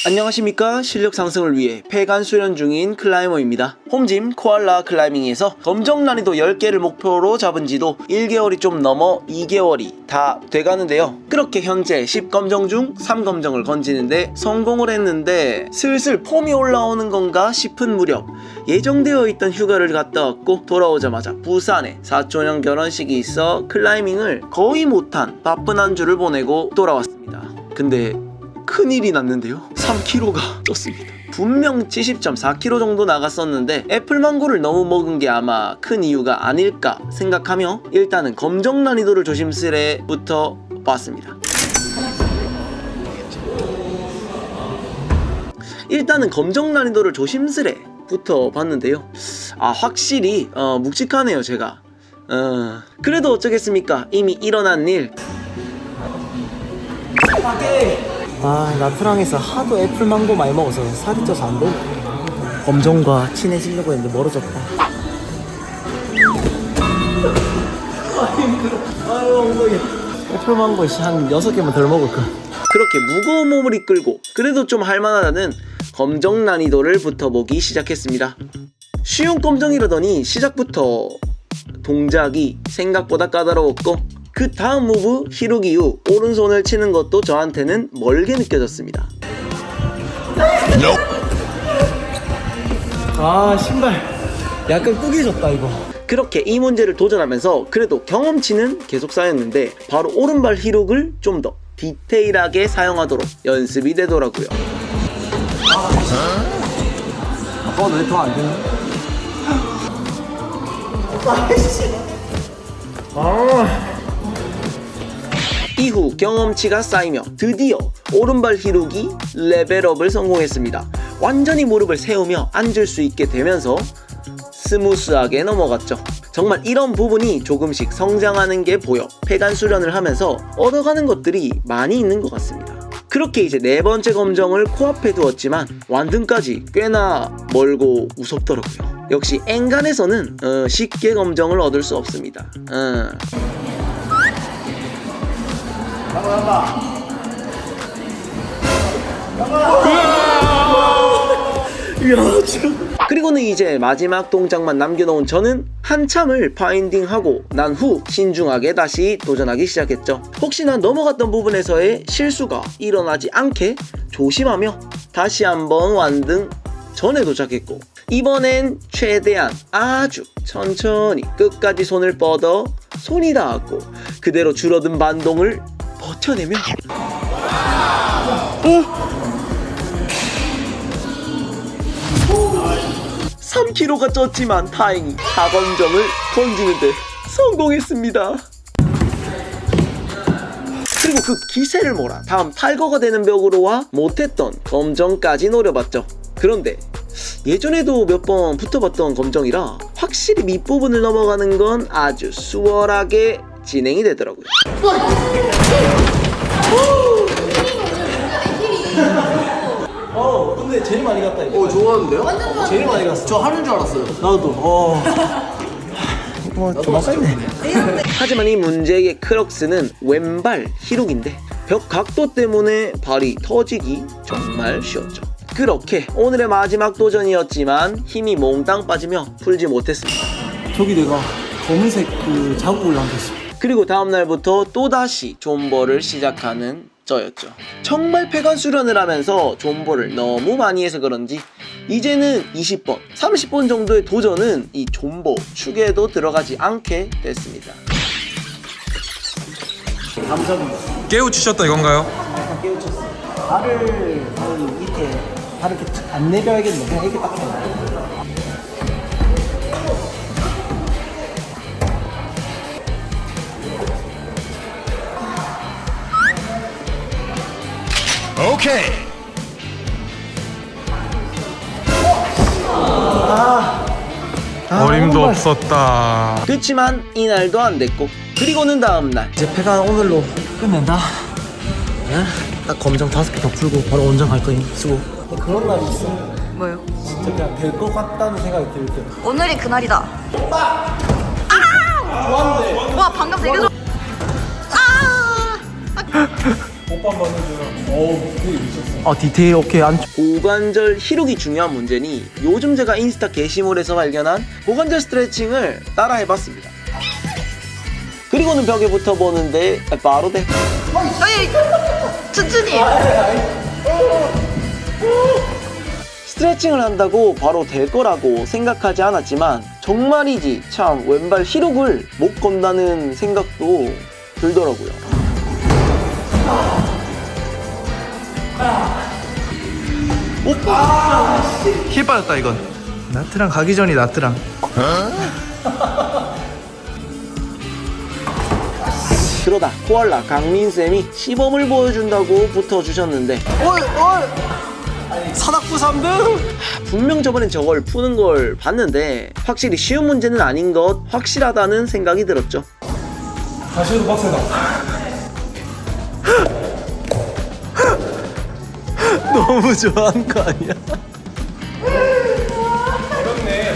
안녕하십니까. 실력 상승을 위해 폐간 수련 중인 클라이머입니다. 홈짐 코알라 클라이밍에서 검정 난이도 10개를 목표로 잡은 지도 1개월이 좀 넘어 2개월이 다 돼가는데요. 그렇게 현재 10검정 중 3검정을 건지는데 성공을 했는데 슬슬 폼이 올라오는 건가 싶은 무렵 예정되어 있던 휴가를 갔다 왔고 돌아오자마자 부산에 사촌형 결혼식이 있어 클라이밍을 거의 못한 바쁜 한 주를 보내고 돌아왔습니다. 근데 큰일이 났는데요. 3kg가 쪘습니다. 분명 70.4kg 정도 나갔었는데 애플망고를 너무 먹은 게 아마 큰 이유가 아닐까 생각하며 일단은 검정 난이도를 조심스레부터 봤습니다. 일단은 검정 난이도를 조심스레부터 봤는데요. 확실히 묵직하네요. 제가 그래도 어쩌겠습니까. 이미 일어난 일. 나트랑에서 하도 애플망고 많이 먹어서 살이 쪄서 안 돼. 검정과 친해지려고 했는데 멀어졌다. 힘들어. 엉덩이. 애플망고 한 6개만 덜 먹을 걸. 그렇게 무거운 몸을 이끌고 그래도 좀 할만하다는 검정 난이도를 붙어보기 시작했습니다. 쉬운 검정이라더니 시작부터 동작이 생각보다 까다로웠고 그 다음 무브 히룩 이후 오른손을 치는 것도 저한테는 멀게 느껴졌습니다. 신발 약간 꾸겨졌다 이거. 그렇게 이 문제를 도전하면서 그래도 경험치는 계속 쌓였는데 바로 오른발 히룩을 좀 더 디테일하게 사용하도록 연습이 되더라고요. 왜 더 안 되나? 이후 경험치가 쌓이며 드디어 오른발 히룩이 레벨업을 성공했습니다. 완전히 무릎을 세우며 앉을 수 있게 되면서 스무스하게 넘어갔죠. 정말 이런 부분이 조금씩 성장하는 게 보여 폐간 수련을 하면서 얻어가는 것들이 많이 있는 것 같습니다. 그렇게 이제 4번째 검정을 코앞에 두었지만 완등까지 꽤나 멀고 무섭더라고요. 역시 엔간에서는 쉽게 검정을 얻을 수 없습니다. 그리고는 이제 마지막 동작만 남겨놓은 저는 한참을 파인딩하고 난 후 신중하게 다시 도전하기 시작했죠. 혹시나 넘어갔던 부분에서의 실수가 일어나지 않게 조심하며 다시 한번 완등 전에 도착했고 이번엔 최대한 아주 천천히 끝까지 손을 뻗어 손이 닿았고 그대로 줄어든 반동을 버텨내며 3kg가 쪘지만 다행히 4검정을 건지는데 성공했습니다. 그리고 그 기세를 몰아 다음 탈거가 되는 벽으로 와 못했던 검정까지 노려봤죠. 그런데 예전에도 몇 번 붙어봤던 검정이라 확실히 밑부분을 넘어가는 건 아주 수월하게 진행이 되더라고요. 근데 제일 많이 갔다 이거. 좋았는데요? 제일 많이 갔어. 저 하는 줄 알았어요. 나도. 좀 아깝네. 하지만 이 문제의 크럭스는 왼발 히룩인데 벽 각도 때문에 발이 터지기 정말 쉬웠죠. 그렇게 오늘의 마지막 도전이었지만 힘이 몽땅 빠지며 풀지 못했습니다. 저기 내가 검은색 그 자국을 남겼어. 그리고 다음날부터 또다시 존버를 시작하는 저였죠. 정말 폐간 수련을 하면서 존버를 너무 많이 해서 그런지 이제는 20번, 30번 정도의 도전은 이 존버 축에도 들어가지 않게 됐습니다. 감사합니다. 깨우치셨다 이건가요? 약간 깨우쳤어. 발을 이렇게 안 내려야겠네. 그냥 이렇게 딱 해. 오케이. 어림도 없었다. 그치만 이날도 안 됐고 그리고는 다음날 이제 폐가 오늘로 끝낸다. 딱 검정 5개 더 풀고 바로 원정 갈 거임. 수고. 그런 날이 있어. 뭐요? 진짜 그냥 될 것 같다는 생각이 들 때. 오늘이 그날이다. 좋았는데. 와 방금 되게 좋아. 못 오빠 한번 해줘요. 어우, 되게 미쳤어. 아 디테일 오케이 안 고관절 히룩이 중요한 문제니 요즘 제가 인스타 게시물에서 발견한 고관절 스트레칭을 따라 해봤습니다. 그리고는 벽에 붙어보는데 바로 돼. 천천히. 스트레칭을 한다고 바로 될 거라고 생각하지 않았지만 정말이지 참 왼발 히룩을 못 건다는 생각도 들더라고요. 힐 빠졌다 이건. 나트랑 가기 전이 나트랑. 그러다 코알라 강민쌤이 시범을 보여준다고 붙어주셨는데 사닥부 3등. 분명 저번엔 저걸 푸는 걸 봤는데 확실히 쉬운 문제는 아닌 것 확실하다는 생각이 들었죠. 다시 해도 빡세다. 너무 좋아한 거 아니야? 어렵네.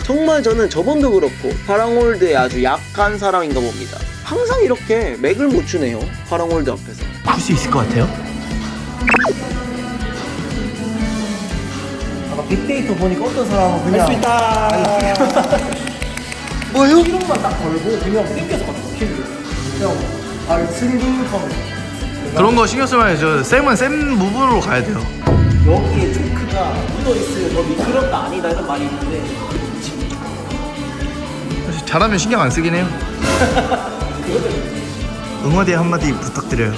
정말 저는 저번도 그렇고 파랑홀드에 아주 약한 사람인가 봅니다. 항상 이렇게 맥을 못 추네요. 파랑홀드 앞에서. 풀 수 있을 것 같아요? 아까 빅데이터 보니까 어떤 사람은 그냥 할 수 있다. 뭐요? 이런만 딱 걸고 그냥 땡겨서 막 키는 그냥 승부터 그런 거 신경 쓰면 저 쌤은 쌤 무브로 가야 돼요. 여기에 초크가 묻어있으면 더 미끄럽다 아니다 이런 말이 있는데 사실 잘하면 신경 안 쓰긴 해요. 응원의 한마디 부탁드려요.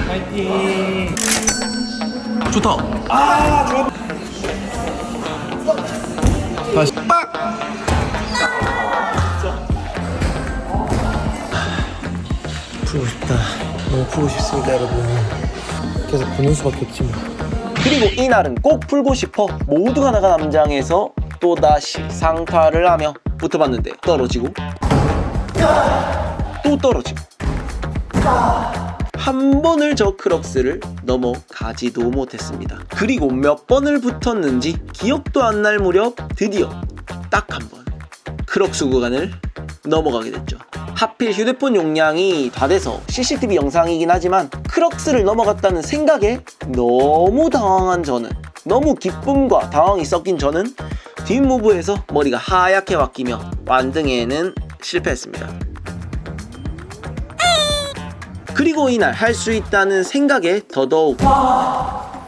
파이팅. 좋다. 다시 빡. 풀고 싶다. 너무 풀고 싶습니다, 여러분. 계속 보는 수밖에 없지 뭐. 그리고 이날은 꼭 풀고 싶어 모두가 나가 남장에서 또다시 상타를 하며 붙어봤는데 떨어지고 또 떨어지고 한 번을 저 크럭스를 넘어가지도 못했습니다. 그리고 몇 번을 붙었는지 기억도 안 날 무렵 드디어 딱 한 번 크럭스 구간을 넘어가게 됐죠. 하필 휴대폰 용량이 다 돼서 CCTV 영상이긴 하지만 크럭스를 넘어갔다는 생각에 너무 당황한 저는, 너무 기쁨과 당황이 섞인 저는 뒷무브에서 머리가 하얗게 바뀌며 완등에는 실패했습니다. 그리고 이날 할 수 있다는 생각에 더더욱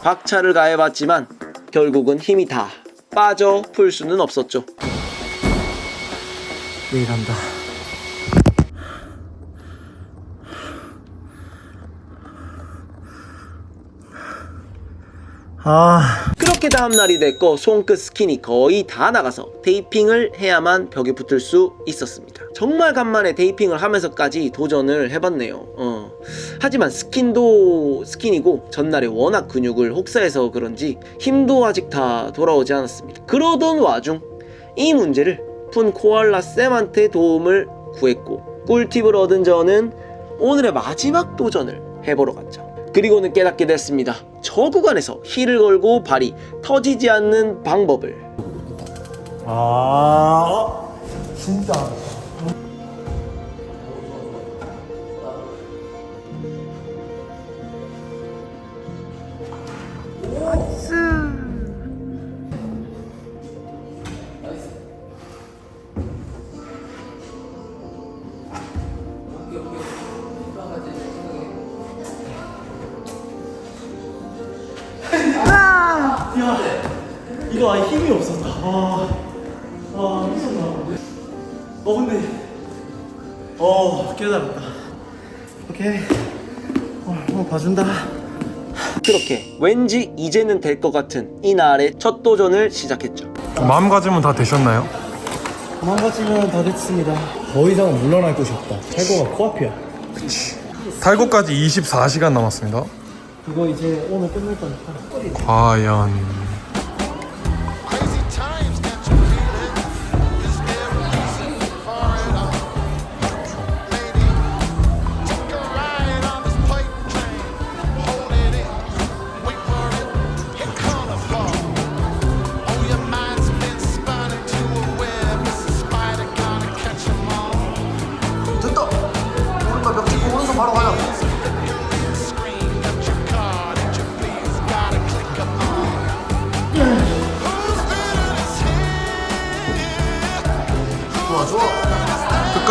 박차를 가해봤지만 결국은 힘이 다 빠져 풀 수는 없었죠. 내일 한다. 그렇게 다음날이 됐고 손끝 스킨이 거의 다 나가서 테이핑을 해야만 벽에 붙을 수 있었습니다. 정말 간만에 테이핑을 하면서까지 도전을 해봤네요. 하지만 스킨도 스킨이고 전날에 워낙 근육을 혹사해서 그런지 힘도 아직 다 돌아오지 않았습니다. 그러던 와중 이 문제를 푼 코알라 쌤한테 도움을 구했고 꿀팁을 얻은 저는 오늘의 마지막 도전을 해보러 갔죠. 그리고는 깨닫게 됐습니다. 저 구간에서 힐을 걸고 발이 터지지 않는 방법을. 진짜. 이거 아예 힘이 없었다. 미쳤나. 근데 깨달았다. 오케이. 한번 봐준다. 그렇게 왠지 이제는 될 것 같은 이날의 첫 도전을 시작했죠. 마음가짐은 다 되셨나요? 마음가짐은 다 됐습니다. 더 이상은 물러날 곳이 없다. 탈거가 코앞이야. 탈곡까지 24시간 남았습니다. 이거 이제 오늘 끝낼 거니까. 과연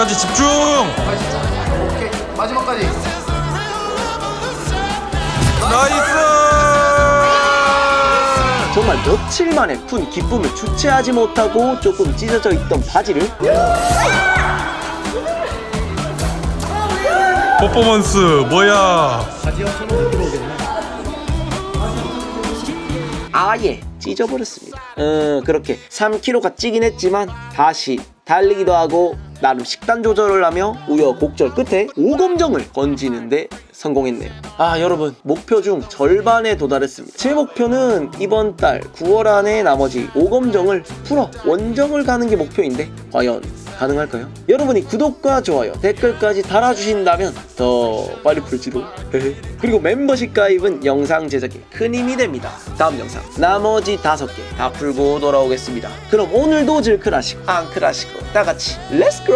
끝까지 집중. 오케이 마지막까지. 나이스. 정말 며칠 만에 푼 기쁨을 주체하지 못하고 조금 찢어져 있던 바지를 퍼포먼스 뭐야? 아예 찢어버렸습니다. 그렇게 3kg가 찌긴 했지만 다시 달리기도 하고 나름 식단 조절을 하며 우여곡절 끝에 5검정을 건지는데 성공했네요. 아 여러분, 목표 중 절반에 도달했습니다. 제 목표는 이번 달 9월 안에 나머지 5검정을 풀어 원정을 가는 게 목표인데 과연 가능할까요? 여러분이 구독과 좋아요, 댓글까지 달아주신다면 더 빨리 풀지도. 그리고 멤버십 가입은 영상 제작에 큰 힘이 됩니다. 다음 영상 나머지 5개 다 풀고 돌아오겠습니다. 그럼 오늘도 질클하시고 앙클하시고 다같이 렛츠고!